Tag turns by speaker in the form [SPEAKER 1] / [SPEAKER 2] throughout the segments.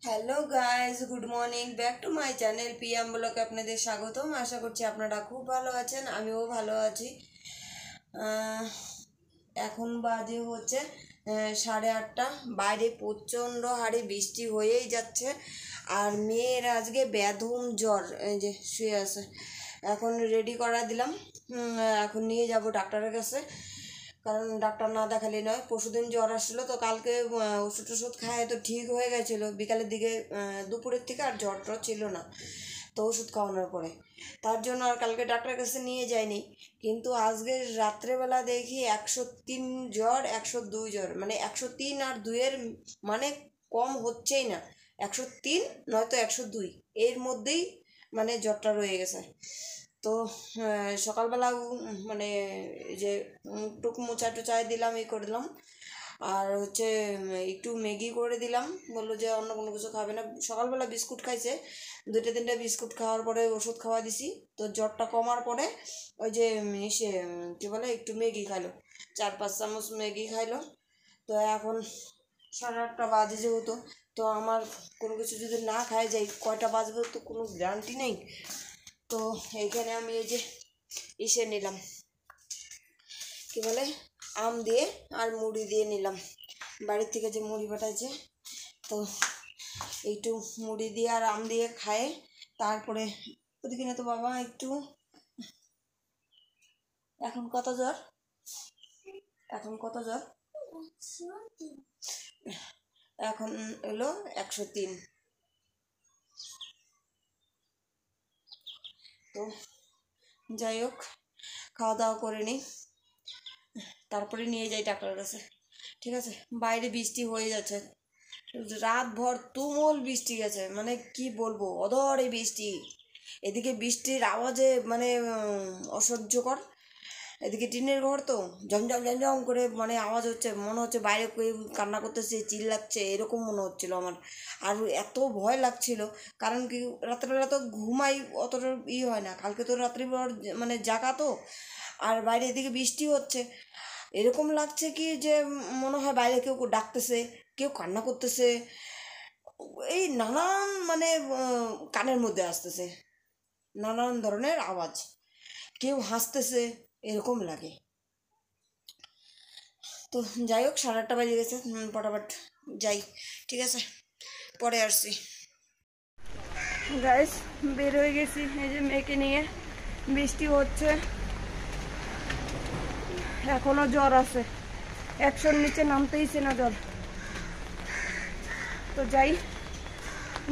[SPEAKER 1] Hello guys, good morning, back to my channel PM ব্লগে আপনাদের স্বাগতম। আশা করছি আপনারা খুব ভালো আছেন, আমিও ভালো আছি। এখন বাজে হচ্ছে 8:30। বাইরে প্রচণ্ড হারে বৃষ্টি হয়েই যাচ্ছে, আর মেয়ের আজকে বেদম জ্বর, এই যে শুয়ে আছে। এখন রেডি করা দিলাম, এখন নিয়ে যাব ডাক্তারের কাছে, কারণ ডাক্তার না দেখালে নয়। পরশুদিন জ্বর আসছিলো, তো কালকে ওষুধ টষুধ খায় তো ঠিক হয়ে গেছিলো বিকালের দিকে, দুপুরের থেকে আর জ্বর টর ছিল না, তো ওষুধ খাওয়ানোর পরে তার জন্য আর কালকে ডাক্তারের কাছে নিয়ে যায়নি। কিন্তু আজকে রাত্রেবেলা দেখি 103 জ্বর, 102 জ্বর, মানে 103 আর 2-এর মানে কম হচ্ছেই না। 103 নয়তো 102 এর মধ্যেই মানে জ্বরটা রয়ে গেছে। তো সকালবেলা মানে যে টুক মোচা টোচায় দিলাম, করলাম, আর হচ্ছে একটু ম্যাগি করে দিলাম। বললো যে অন্য কোনো কিছু খাবে না। সকালবেলা বিস্কুট খাইছে, 2-3টা বিস্কুট খাওয়ার পরে ওষুধ খাওয়া দিছি। তো জ্বরটা কমার পরে ওই যে সে কী বলে একটু ম্যাগি খাইলো, 4-5 চামচ ম্যাগি খাইলো। তো এখন 8:30 বাজে যেহেতু, তো আমার কোনো কিছু যদি না খাই যাই কয়টা বাজবে তো কোনো গ্যারান্টি নেই। তো এইখানে আমি এই যে নিলাম, কি বলে, আম দিয়ে আর মুড়ি দিয়ে নিলাম, বাড়ির থেকে যে মুড়ি পাঠাইছে। তো একটু মুড়ি দিয়ে আর আম দিয়ে খায়, তারপরে ওদিকে না তো বাবা একটু। এখন কত জ্বর? এখন এলো 103। তো যাই হোক, খাওয়া দাওয়া করে নিই, তারপরে নিয়ে যাই ডাক্তারের কাছে, ঠিক আছে? বাইরে বৃষ্টি হয়ে যাচ্ছে, রাত ভর তুমুল বৃষ্টি গেছে, মানে কি বলবো, অধরে বৃষ্টি। এদিকে বৃষ্টির আওয়াজে মানে অসহ্যকর। এদিকে টিনের ঘর, তো ঝমঝম ঝমঝম করে মানে আওয়াজ হচ্ছে, মনে হচ্ছে বাইরে কেউ কান্না করতেছে, চিল্লাচ্ছে, এরকম মনে হচ্ছিল আমার। আর এত ভয় লাগছিল, কারণ কি রাত্রেবেলা তো ঘুমাই অতটা হয় না, কালকে তো রাত্রিবেলা মানে জাগা তো, আর বাইরে এদিকে বৃষ্টি হচ্ছে। এরকম লাগছে কি যে মনে হয় বাইরে কেউ ডাকতেছে, কেউ কান্না করতেছে, এই নানান মানে কানের মধ্যে আসতেছে নানান ধরনের আওয়াজ, কেউ হাসতেছে, এরকম লাগে। তো যাই হোক, 8:30 বাজে গেছে, ফটাফট যাই, ঠিক আছে? পরে আসছি। গাইস, বের হয়ে গেছি এই যে মেয়েকে নিয়ে। বৃষ্টি হচ্ছে, এখনো জ্বর আছে, 100-র নিচে নামতেইছে না জ্বর। তো যাই,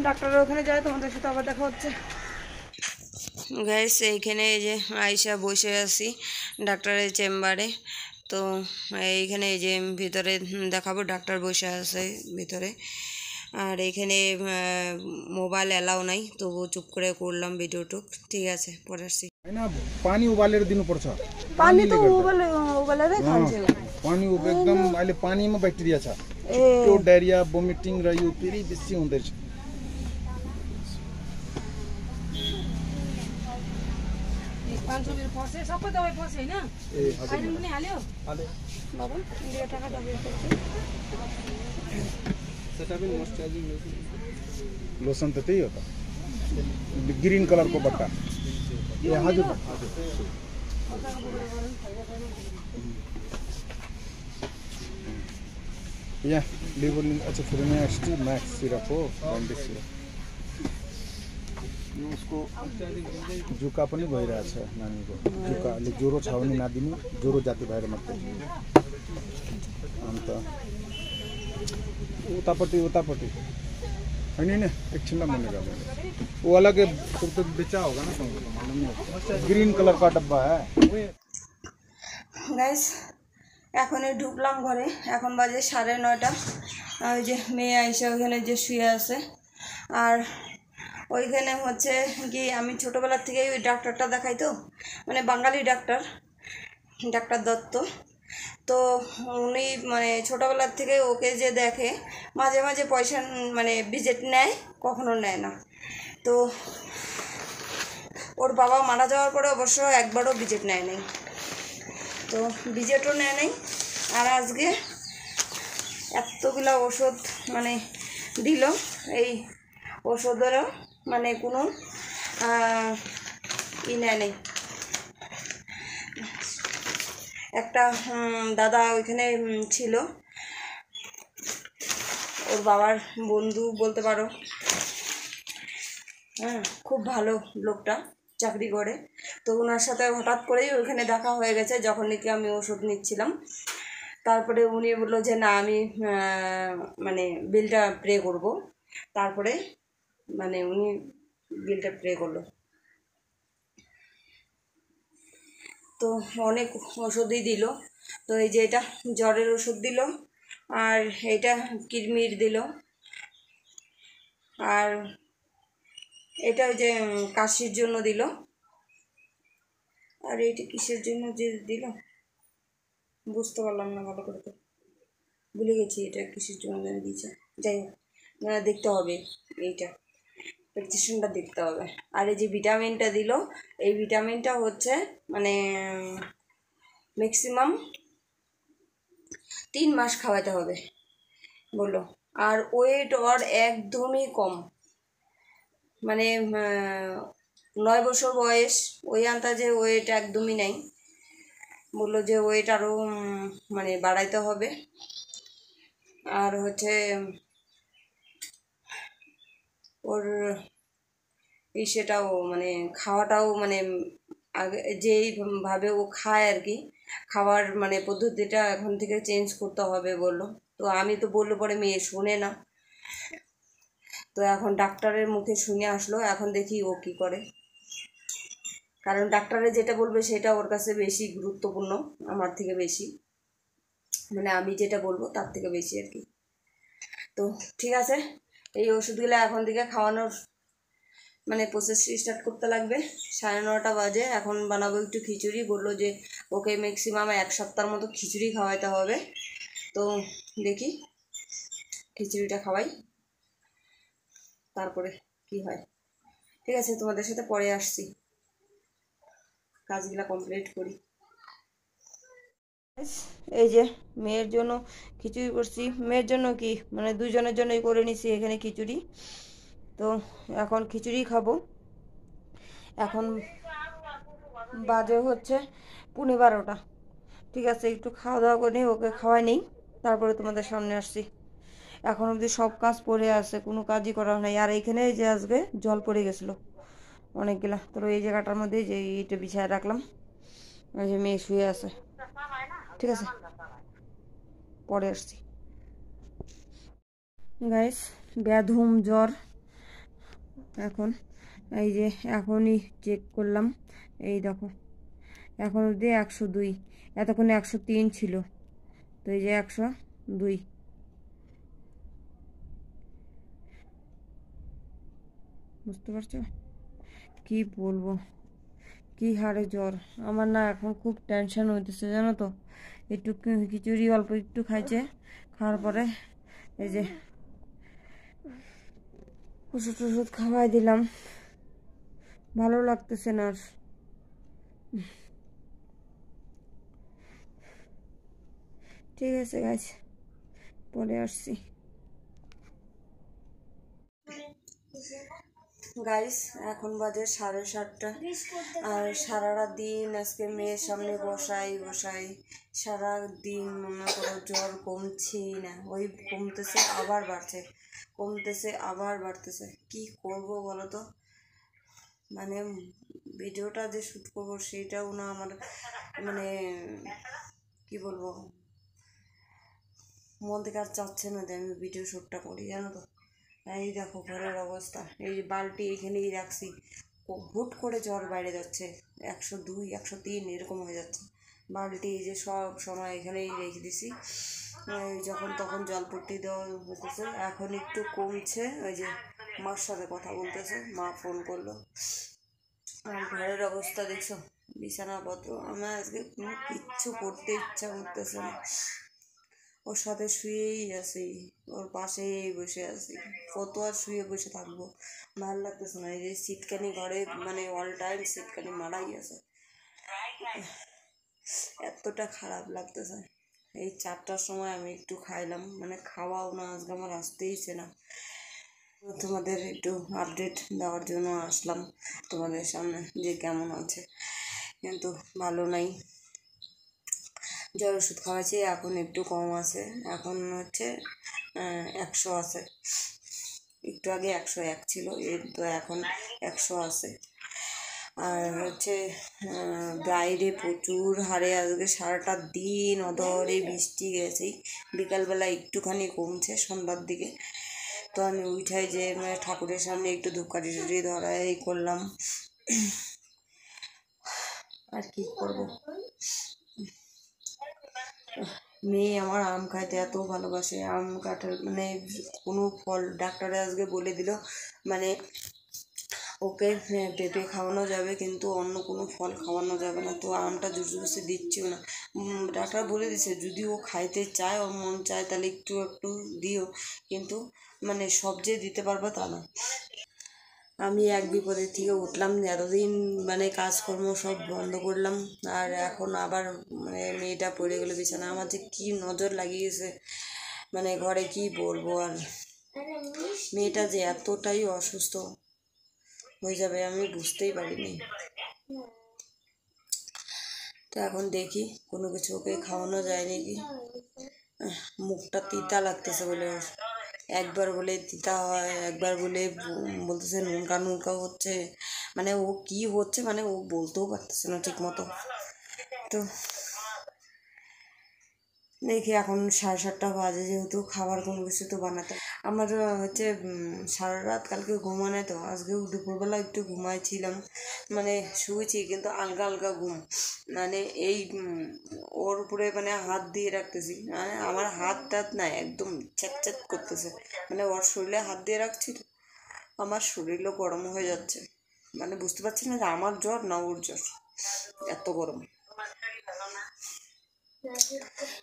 [SPEAKER 1] ডাক্তারের ওখানে যাই, তোমাদের সাথে আবার দেখা হচ্ছে। গাইস, এইখানে এই যে আয়শা বসে আছি ডাক্তারের চেম্বারে। তো এইখানে এই যে ভিতরে দেখাবো, ডাক্তার বসে আছে ভিতরে, আর এইখানে মোবাইল এলাও নাই, তবু চুপ করে করলাম ভিডিওটুক, ঠিক আছে? পরে আসছি।
[SPEAKER 2] पानी उबालेर दिनु पर्छ।
[SPEAKER 1] पानी तो उबालेरै खान्छ।
[SPEAKER 2] पानी एकदम अहिले पानीमा ब्याक्टेरिया छ, छिटो डायरिया भोमिटिङ र यो फेरि बेसी हुँदैछ। लोसन त त्यही हो त, ग्रीन कलरको बट्टा। ए हजुर हजुर, यहाँ लेबुलिन। अच्छा, फिर नेक्स्ट मैक्स सिरप हो, बन्डी सिरप। यो उसको जुका पनि भइरहेछ नानीको, जुका अलि ज्वरो छ भने नदिनु, ज्वरो जाति भएर मात्रै। अन्त उतापट्टि होइन होइन, एकछिनमा बनेगा वो अलग तो बेचा होगा ना, ग्रीन कलर का डब्बा है।
[SPEAKER 1] गाइस, এখনই ঢুকলাম ঘরে, এখন বাজে 9:30। ওই যে মেয়ে আইসা ওইখানে যে শুয়ে আছে, আর ওইখানে হচ্ছে কি আমি ছোটোবেলার থেকেই ওই ডাক্তারটা দেখাই, তো মানে বাঙালি ডাক্তার দত্ত। তো উনি মানে ছোটোবেলার থেকে ওকে যে দেখে, মাঝে মাঝে পয়সা মানে ভিজিট নেয়, কখনো নেয় না। তো ওর বাবা মারা যাওয়ার পরে অবশ্য একবারও ভিজিট নেয় নাই, তো ভিজিটও নেয় নাই। আর আজকে এতগুলা ওষুধ মানে দিল এই ওষুধেরও মানে কোনো ই নেই। একটা দাদা ওইখানে ছিল, ওর বাবার বন্ধু বলতে পারো, হ্যাঁ খুব ভালো লোকটা, চাকরি করে। তো ওনার সাথে হঠাৎ করেই ওইখানে দেখা হয়ে গেছে যখন নাকি আমি ওষুধ নিচ্ছিলাম। তারপরে উনি বললো যে না আমি মানে বিলটা পে করব। তারপরে মানে উনি বিলটা পে করলো। তো অনেক ওষুধই দিল। তো এই যে এটা জ্বরের ওষুধ দিল, আর এটা কিডনির দিল, আর এটা ওই যে কাশির জন্য দিল, আর এইটা কিসের জন্য যে দিল বুঝতে পারলাম না ভালো করে, তো ভুলে গেছি এটা কিসের জন্য যেন দিয়েছে। যাই হোক দেখতে হবে, এইটা প্রেসক্রিপশনটা দেখতে হবে। আর এই যে ভিটামিনটা দিল, এই ভিটামিনটা হচ্ছে মানে ম্যাক্সিমাম 3 মাস খাওয়াতে হবে বললো। আর ওয়েট ওর একদমই কম, মানে 9 বছর বয়স, ওই আন্দাজে ওয়েট একদমই নেই। বললো যে ওয়েট আরও মানে বাড়াইতে হবে। আর হচ্ছে ওর সেটাও মানে খাওয়াটাও মানে আগে যেইভাবে ও খায় আর কি, খাওয়ার মানে পদ্ধতিটা এখন থেকে চেঞ্জ করতে হবে বললো। তো আমি তো বললে পরে মেয়ে শোনে না, তো এখন ডাক্তারের মুখে শুনে আসলো, এখন দেখি ও কী করে। কারণ ডাক্তারে যেটা বলবে সেটা ওর কাছে বেশি গুরুত্বপূর্ণ, আমার থেকে বেশি, মানে আমি যেটা বলবো তার থেকে বেশি আর কি। তো ঠিক আছে, এই ওষুধগুলো এখন থেকে খাওয়ানোর মানে প্রসেস স্টার্ট করতে লাগবে। 9:30 বাজে, এখন বানাবো একটু খিচুড়ি। বললো যে ওকে ম্যাক্সিমাম 1 সপ্তাহের মতো খিচুড়ি খাওয়াতে হবে। তো দেখি খিচুড়িটা খাওয়াই, তারপরে কি হয়। ঠিক আছে, তোমাদের সাথে পরে আসছি, কাজগুলো কমপ্লিট করি। এই যে মেয়ের জন্য খিচুড়ি করছি, মেয়ের জন্য কি মানে দুজনের জন্যই করে নিছি এখানে খিচুড়ি। তো এখন খিচুড়ি খাবো। এখন বাজে হচ্ছে 12:15। ঠিক আছে, একটু খাওয়া দাওয়া করে নিই, ওকে খাওয়াই নেই, তারপরে তোমাদের সামনে আসছি। এখন অবধি সব কাজ পড়ে আছে, কোনো কাজই করা নাই। আর এইখানে যে আজকে জল পড়ে গেছিলো অনেকগুলা, তো এই জায়গাটার মধ্যে যে এইটা বিছায় রাখলাম, ওই যে মেয়ে শুয়ে আছে। ঠিক আছে, পরে আসছি। গাইস ব্যাধুম জ্বর, এখন এই যে এখনই চেক করলাম, এই দেখো এখন অবধি 102, এতক্ষণে 103 ছিল, তো এই যে 102। বুঝতে পারছো কি বলবো, কি হারে জ্বর আমার না। এখন খুব টেনশন হইতেছে জানো তো। একটু খিচুড়ি অল্প একটু খাইছে, খাওয়ার পরে এই যে ওষুধ টষুধ খাওয়াই দিলাম, ভালো লাগতেছে না আর। ঠিক আছে গাইস, পরে আসছি। গাইস এখন বাজে 7:30, আর সারাটা দিন আজকে মেয়ের সামনে বসাই সারা দিন মনে করো জ্বর কমছেই না, ওই কমতেছে আবার বাড়ছে, কমতেছে আবার বাড়তেছে। কি করব বলো তো, মানে ভিডিওটা যে শ্যুট করবো সেটাও না আমার, মানে কি বলবো, মন থেকে আর চাচ্ছে না যে আমি ভিডিও শ্যুটটা করি জানো তো। এই দেখো ঘরের অবস্থা, এই বালতি এখানেই রাখছি, হুট করে জ্বর বাইরে যাচ্ছে, 102 103 এরকম হয়ে যাচ্ছে। বালতি এই যে সব সময় এখানেই রেখে দিছি, যখন তখন জলপট্টি দেওয়া হতেছে। এখন একটু কমছে, ওই যে মার সাথে কথা বলতেছে, মা ফোন করলো। আর ঘরের অবস্থা দেখছো, বিছানাপত্র, আমার আজকে কোনো কিচ্ছু করতে ইচ্ছা করতেছে না। ওর সাথে শুয়েই আছি, ওর পাশেই বসে আছি, কত আর শুয়ে বসে থাকবো, ভালো লাগতেছে না। এই যে সিটকানি ঘরে মানে অল টাইম সিটকানি মারাই আছে, এতটা খারাপ লাগতেছে। এই 4টার সময় আমি একটু খাইলাম, মানে খাওয়াও না, আজকে আমার আসতেইছে না। তোমাদের একটু আপডেট দেওয়ার জন্য আসলাম তোমাদের সামনে যে কেমন আছে, কিন্তু ভালো নাই। জ্বর ওষুধ খাওয়াচ্ছি, এখন একটু কম আছে, এখন হচ্ছে 100 আছে। একটু আগে 101 ছিল, এর তো এখন 100 আছে। আর হচ্ছে বাইরে প্রচুর হারে আজকে সারাটা দিন অধরে বৃষ্টি গেছে, বিকালবেলা একটুখানি কমছে সন্ধ্যার দিকে। তো আমি উঠাই যে ঠাকুরের সামনে একটু ধূপকাঠি টুটি ধরা এই করলাম, আর কি করব। মেয়ে আমার আম খাইতে এত ভালোবাসে, আম কাঁঠাল মানে কোনো ফল, ডাক্তারে আজকে বলে দিল মানে ওকে পেঁপে খাওয়ানো যাবে কিন্তু অন্য কোনো ফল খাওয়ানো যাবে না। তো আমটা জোর জবরদস্তি দিচ্ছিও না। ডাক্তার বলে দিছে যদি ও খাইতে চায়, ওর মন চায় তাহলে একটু একটু দিও, কিন্তু মানে সব যে দিতে পারবো তা না। আমি এক বিপদের থেকে উঠলাম, এতদিন মানে কাজকর্ম সব বন্ধ করলাম, আর এখন আবার মানে মেয়েটা পড়ে গেলো বিছানা। আমার যে কী নজর লাগিয়েছে মানে ঘরে কি বলবো। আর মেয়েটা যে এতটাই অসুস্থ হয়ে যাবে আমি বুঝতেই পারিনি। তো এখন দেখি কোনো কিছু ওকে খাওয়ানো যায় নাকি। মুখটা তিতা লাগতেছে বলে ওর, একবার বলে তিতা হয়, একবার বলে বলতেছে নুনকা নুনকা হচ্ছে, মানে ও কি হচ্ছে মানে ও বলতেও পারতেছে না ঠিক মতো। তো দেখি এখন 7:30 বাজে, যেহেতু খাবার কোনো কিছু তো বানাতে আমার হচ্ছে সারা রাত কালকে ঘুমানো, তো আজকেও দুপুরবেলা একটু ঘুমাইছিলাম, মানে শুয়েছি কিন্তু আলগা আলগা ঘুম, মানে এই ওর উপরে মানে হাত দিয়ে রাখতেছি, মানে আমার হাত টাত না একদম চ্যাট করতেছে, মানে ওর শরীরে হাত দিয়ে রাখছি তো আমার শরীরও গরম হয়ে যাচ্ছে, মানে বুঝতে পারছি না যে আমার জ্বর না ওর জ্বর, এত গরম।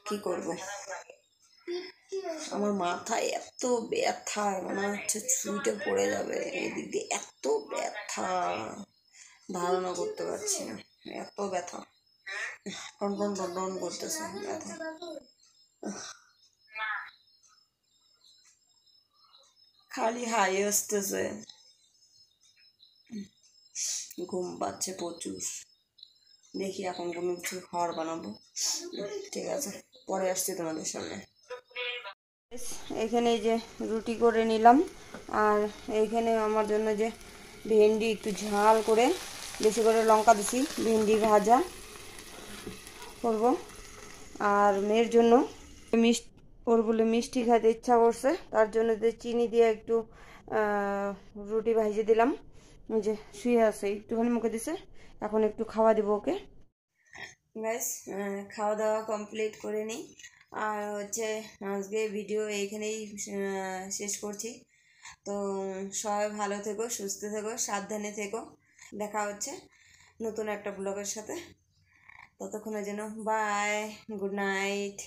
[SPEAKER 1] কি করব, আমার মাথায় এত ব্যথা, মনে হচ্ছে ছুঁইটে পড়ে যাবে, এদিক দিয়ে এত ব্যথা ধারণা করতে পারছি না, এত ব্যথা টন টন টন টন করতেছে ব্যথা। খালি হাই আসতেছে, ঘুম পাচ্ছে প্রচুর। দেখি এখন কোনো কিছু খাবার বানাবো। ঠিক আছে, পরে আসছি তোমাদের সামনে। এখানে যে রুটি করে নিলাম, আর এইখানে আমার জন্য যে ভেন্ডি একটু ঝাল করে বেশি করে লঙ্কা দিছি, ভেন্ডি ভাজা করব। আর মেয়ের জন্য মিষ্টি, ওর বলে মিষ্টি খেতে ইচ্ছা করছে, তার জন্য যে চিনি দিয়ে একটু রুটি ভাজিয়ে দিলাম, যে শুয়ে আছে একটুখানি মুখে দিছে, এখন একটু খাওয়া দিব ওকে। ব্যাস খাওয়া দাওয়া কমপ্লিট করে নিই, আর হচ্ছে আজকে ভিডিও এইখানেই শেষ করছি। তো সবাই ভালো থেকো, সুস্থ থেকো, সাবধানে থেকো, দেখা হচ্ছে নতুন একটা ব্লগের সাথে। ততক্ষণের জন্য বাই, গুড নাইট।